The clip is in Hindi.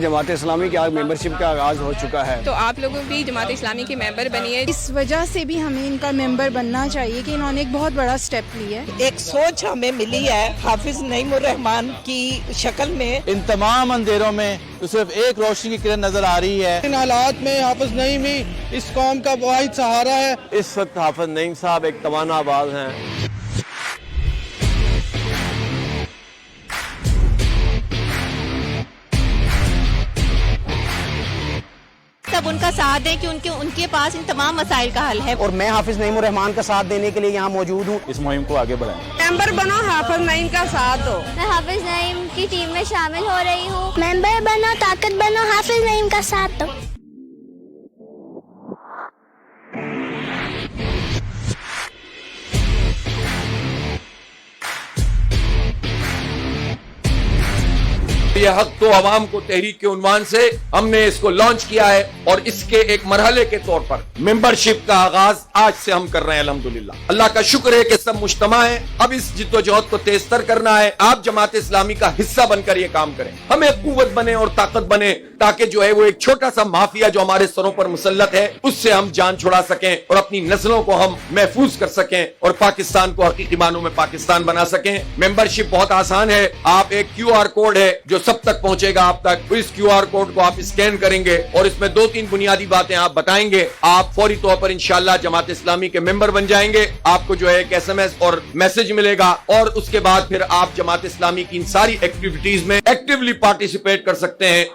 जमात इस्लामी की आज मेंबरशिप का आगाज हो चुका है, तो आप लोगों भी जमात इस्लामी के मेंबर बनिए। इस वजह से भी हमें इनका मेंबर बनना चाहिए कि इन्होंने एक बहुत बड़ा स्टेप लिया है। एक सोच हमें मिली है हाफिज नईमुर रहमान की शक्ल में। इन तमाम अंधेरों में तो सिर्फ एक रोशनी की किरण नजर आ रही है। इन हालात में हाफिज नईम ही इस कौम का वाहिद सहारा है। इस वक्त हाफिज नईम साहब एक तवाना आवाज हैं। सब उनका साथ दें कि उनके पास इन तमाम मसाइल का हल है। और मैं हाफिज नईमुर रहमान का साथ देने के लिए यहाँ मौजूद हूँ। इस मुहिम को आगे बढ़ाएं। मेंबर बनो, हाफिज नईम का साथ दो। मैं हाफिज नईम की टीम में शामिल हो रही हूँ। मेंबर बनो, ताकत बनो, हाफिज नईम का साथ दो। ये हक तो अवाम को तहरीक के उन्वान से हमने इसको लॉन्च किया है और इसके एक मरहले के तौर पर मेंबरशिप का आगाज आज से हम कर रहे हैं। अल्हम्दुलिल्लाह, अल्लाह का शुक्र है कि सब मुज्तमा है। अब इस जिद्दोजहद को तेजतर करना है। आप जमात इस्लामी का हिस्सा बनकर ये काम करें, हमें कुव्वत बने और ताकत बने, ताकि जो है वो एक छोटा सा माफिया जो हमारे सरों पर मुसल्लत है उससे हम जान छुड़ा सकें और अपनी नस्लों को हम महफूज कर सकें और पाकिस्तान को हकीकी मानों में पाकिस्तान बना सकें। मेंबरशिप बहुत आसान है। आप एक QR कोड है जो सब तक पहुंचेगा आप तक। इस QR कोड को आप स्कैन करेंगे और इसमें 2-3 बुनियादी बातें आप बताएंगे। आप फौरी तौर पर इंशाअल्लाह जमात इस्लामी के मेंबर बन जाएंगे। आपको जो है एक SMS और मैसेज मिलेगा और उसके बाद फिर आप जमात इस्लामी की इन सारी एक्टिविटीज में एक्टिवली पार्टिसिपेट कर सकते हैं।